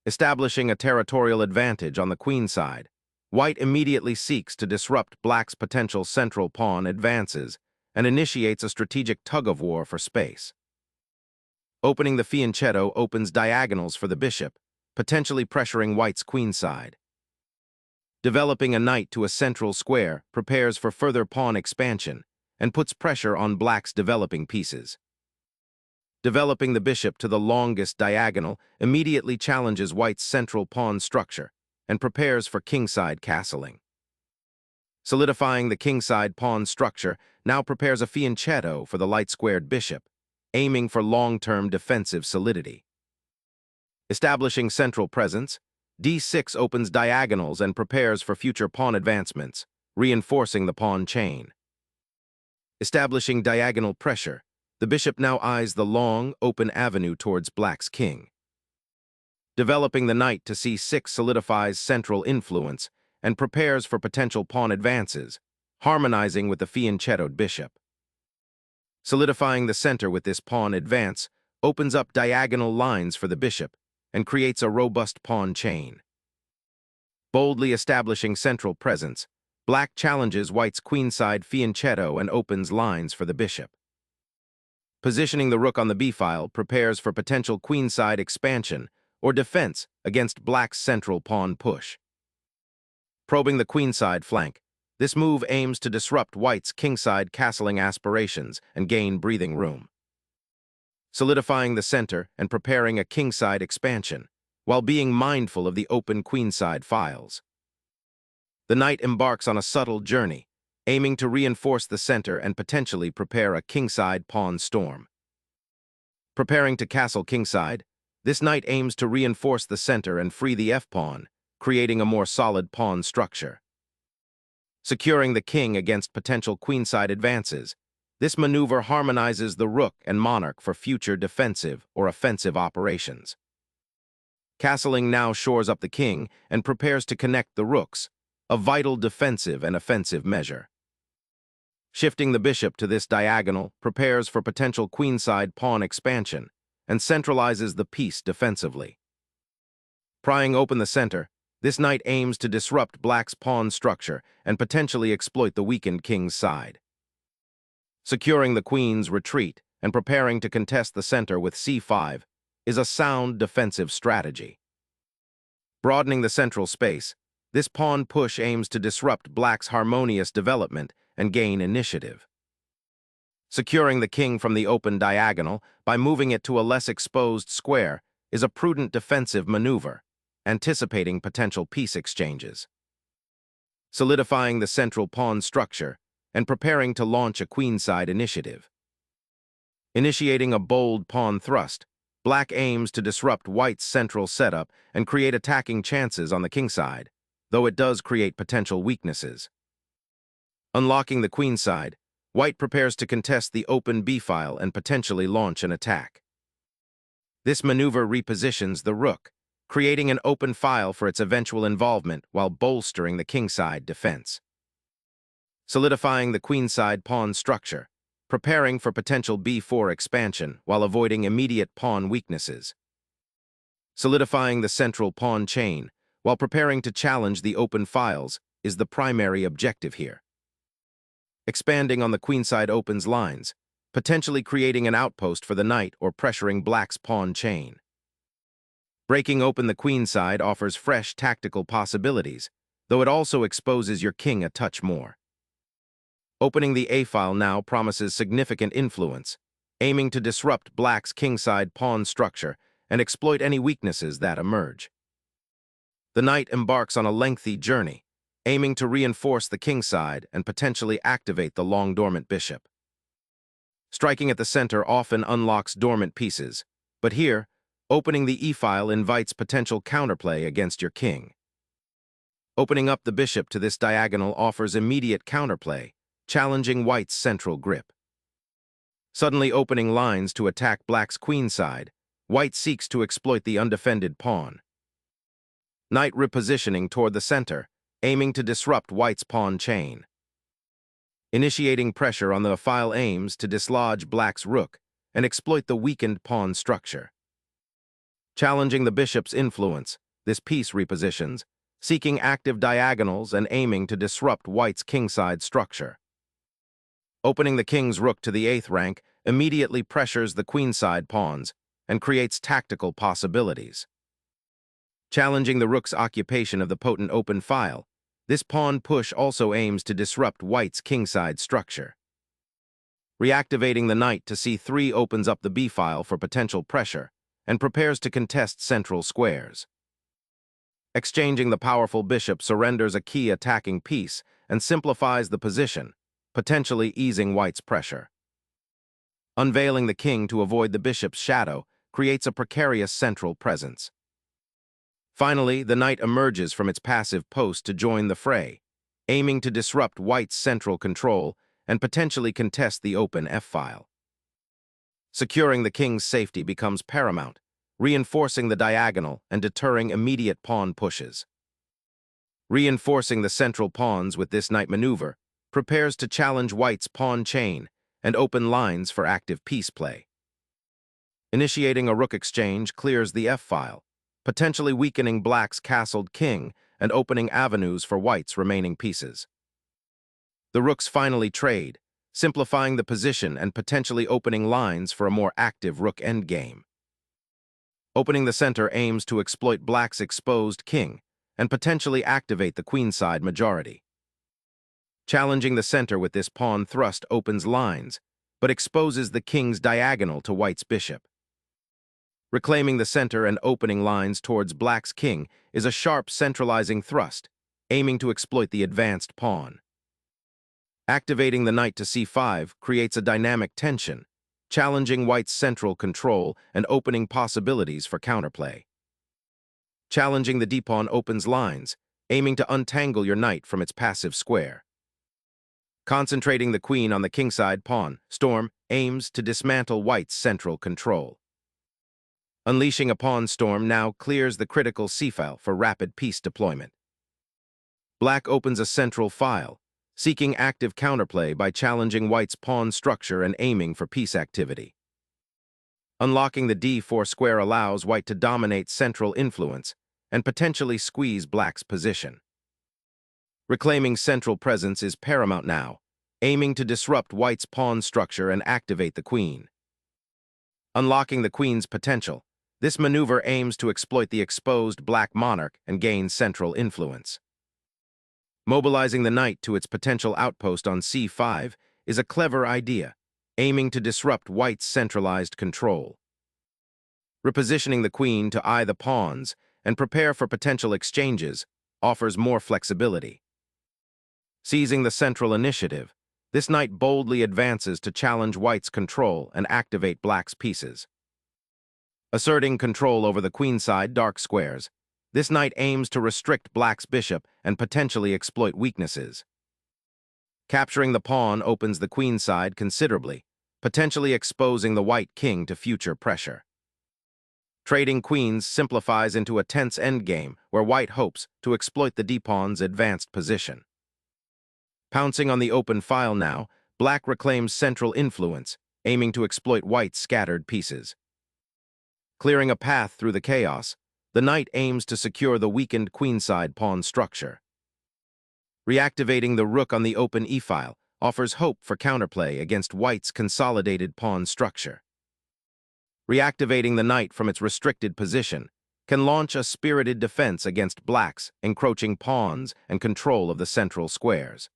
Establishing a territorial advantage on the queen side, white immediately seeks to disrupt black's potential central pawn advances and initiates a strategic tug-of-war for space. Opening the fianchetto opens diagonals for the bishop, potentially pressuring white's queen side. Developing a knight to a central square prepares for further pawn expansion and puts pressure on black's developing pieces. Developing the bishop to the longest diagonal immediately challenges white's central pawn structure and prepares for kingside castling. Solidifying the kingside pawn structure now prepares a fianchetto for the light-squared bishop, aiming for long-term defensive solidity. Establishing central presence, d6 opens diagonals and prepares for future pawn advancements, reinforcing the pawn chain. Establishing diagonal pressure, the bishop now eyes the long, open avenue towards black's king. Developing the knight to c6 solidifies central influence and prepares for potential pawn advances, harmonizing with the fianchettoed bishop. Solidifying the center with this pawn advance opens up diagonal lines for the bishop and creates a robust pawn chain. Boldly establishing central presence, black challenges white's queenside fianchetto and opens lines for the bishop. Positioning the rook on the b-file prepares for potential queenside expansion or defense against black's central pawn push. Probing the queenside flank, this move aims to disrupt white's kingside castling aspirations and gain breathing room. Solidifying the center and preparing a kingside expansion, while being mindful of the open queenside files. The knight embarks on a subtle journey, aiming to reinforce the center and potentially prepare a kingside pawn storm. Preparing to castle kingside, this knight aims to reinforce the center and free the f-pawn, creating a more solid pawn structure. Securing the king against potential queenside advances, this maneuver harmonizes the rook and monarch for future defensive or offensive operations. Castling now shores up the king and prepares to connect the rooks, a vital defensive and offensive measure. Shifting the bishop to this diagonal prepares for potential queenside pawn expansion and centralizes the piece defensively. Prying open the center, this knight aims to disrupt black's pawn structure and potentially exploit the weakened king's side. Securing the queen's retreat and preparing to contest the center with c5 is a sound defensive strategy. Broadening the central space, this pawn push aims to disrupt black's harmonious development and gain initiative. Securing the king from the open diagonal by moving it to a less exposed square is a prudent defensive maneuver, anticipating potential piece exchanges. Solidifying the central pawn structure and preparing to launch a queenside initiative. Initiating a bold pawn thrust, black aims to disrupt white's central setup and create attacking chances on the kingside, though it does create potential weaknesses. Unlocking the queenside, white prepares to contest the open b-file and potentially launch an attack. This maneuver repositions the rook, creating an open file for its eventual involvement while bolstering the kingside defense. Solidifying the queenside pawn structure, preparing for potential b4 expansion while avoiding immediate pawn weaknesses. Solidifying the central pawn chain while preparing to challenge the open files is the primary objective here. Expanding on the queenside opens lines, potentially creating an outpost for the knight or pressuring black's pawn chain. Breaking open the queenside offers fresh tactical possibilities, though it also exposes your king a touch more. Opening the a-file now promises significant influence, aiming to disrupt black's kingside pawn structure and exploit any weaknesses that emerge. The knight embarks on a lengthy journey, aiming to reinforce the kingside and potentially activate the long-dormant bishop. Striking at the center often unlocks dormant pieces, but here, opening the e-file invites potential counterplay against your king. Opening up the bishop to this diagonal offers immediate counterplay, challenging white's central grip. Suddenly opening lines to attack black's queenside, white seeks to exploit the undefended pawn. Knight repositioning toward the center, aiming to disrupt white's pawn chain. Initiating pressure on the file aims to dislodge black's rook and exploit the weakened pawn structure. Challenging the bishop's influence, this piece repositions, seeking active diagonals and aiming to disrupt white's kingside structure. Opening the king's rook to the 8th rank immediately pressures the queenside pawns and creates tactical possibilities. Challenging the rook's occupation of the potent open file, this pawn push also aims to disrupt white's kingside structure. Reactivating the knight to c3 opens up the b-file for potential pressure and prepares to contest central squares. Exchanging the powerful bishop surrenders a key attacking piece and simplifies the position, potentially easing white's pressure. Unveiling the king to avoid the bishop's shadow creates a precarious central presence. Finally, the knight emerges from its passive post to join the fray, aiming to disrupt white's central control and potentially contest the open f-file. Securing the king's safety becomes paramount, reinforcing the diagonal and deterring immediate pawn pushes. Reinforcing the central pawns with this knight maneuver prepares to challenge white's pawn chain and open lines for active piece play. Initiating a rook exchange clears the f-file, potentially weakening black's castled king and opening avenues for white's remaining pieces. The rooks finally trade, simplifying the position and potentially opening lines for a more active rook endgame. Opening the center aims to exploit black's exposed king and potentially activate the queenside majority. Challenging the center with this pawn thrust opens lines, but exposes the king's diagonal to white's bishop. Reclaiming the center and opening lines towards black's king is a sharp centralizing thrust, aiming to exploit the advanced pawn. Activating the knight to c5 creates a dynamic tension, challenging white's central control and opening possibilities for counterplay. Challenging the d-pawn opens lines, aiming to untangle your knight from its passive square. Concentrating the queen on the kingside pawn, storm aims to dismantle white's central control. Unleashing a pawn storm now clears the critical c-file for rapid piece deployment. Black opens a central file, seeking active counterplay by challenging white's pawn structure and aiming for piece activity. Unlocking the d4 square allows white to dominate central influence and potentially squeeze black's position. Reclaiming central presence is paramount now, aiming to disrupt white's pawn structure and activate the queen. Unlocking the queen's potential, this maneuver aims to exploit the exposed black monarch and gain central influence. Mobilizing the knight to its potential outpost on c5 is a clever idea, aiming to disrupt white's centralized control. Repositioning the queen to eye the pawns and prepare for potential exchanges offers more flexibility. Seizing the central initiative, this knight boldly advances to challenge white's control and activate black's pieces. Asserting control over the queenside dark squares, this knight aims to restrict black's bishop and potentially exploit weaknesses. Capturing the pawn opens the queenside considerably, potentially exposing the white king to future pressure. Trading queens simplifies into a tense endgame where white hopes to exploit the d-pawn's advanced position. Pouncing on the open file now, black reclaims central influence, aiming to exploit white's scattered pieces. Clearing a path through the chaos, the knight aims to secure the weakened queenside pawn structure. Reactivating the rook on the open e-file offers hope for counterplay against white's consolidated pawn structure. Reactivating the knight from its restricted position can launch a spirited defense against black's encroaching pawns and control of the central squares.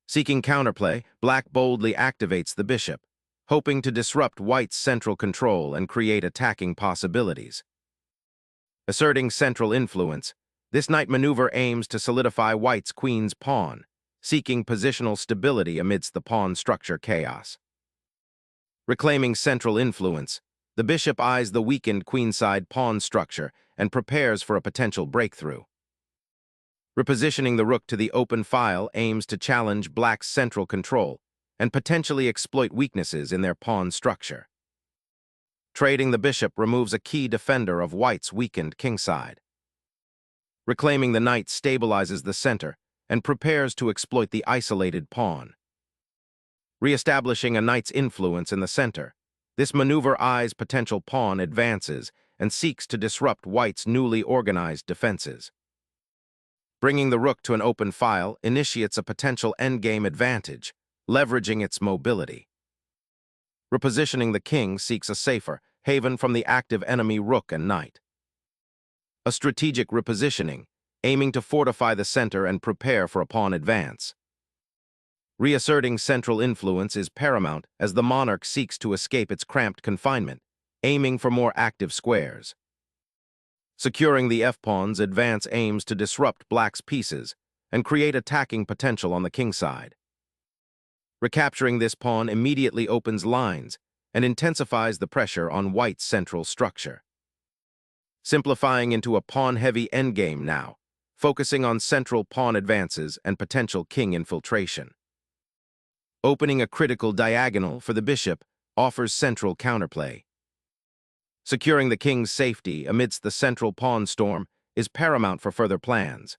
Seeking counterplay, black boldly activates the bishop, hoping to disrupt white's central control and create attacking possibilities. Asserting central influence, this knight maneuver aims to solidify white's queen's pawn, seeking positional stability amidst the pawn structure chaos. Reclaiming central influence, the bishop eyes the weakened queenside pawn structure and prepares for a potential breakthrough. Repositioning the rook to the open file aims to challenge black's central control and potentially exploit weaknesses in their pawn structure. Trading the bishop removes a key defender of white's weakened kingside. Reclaiming the knight stabilizes the center and prepares to exploit the isolated pawn. Re-establishing a knight's influence in the center, this maneuver eyes potential pawn advances and seeks to disrupt white's newly organized defenses. Bringing the rook to an open file initiates a potential endgame advantage, leveraging its mobility. Repositioning the king seeks a safer haven from the active enemy rook and knight. A strategic repositioning, aiming to fortify the center and prepare for a pawn advance. Reasserting central influence is paramount as the monarch seeks to escape its cramped confinement, aiming for more active squares. Securing the f-pawn's advance aims to disrupt black's pieces and create attacking potential on the king side. Recapturing this pawn immediately opens lines and intensifies the pressure on white's central structure. Simplifying into a pawn-heavy endgame now, focusing on central pawn advances and potential king infiltration. Opening a critical diagonal for the bishop offers central counterplay. Securing the king's safety amidst the central pawn storm is paramount for further plans.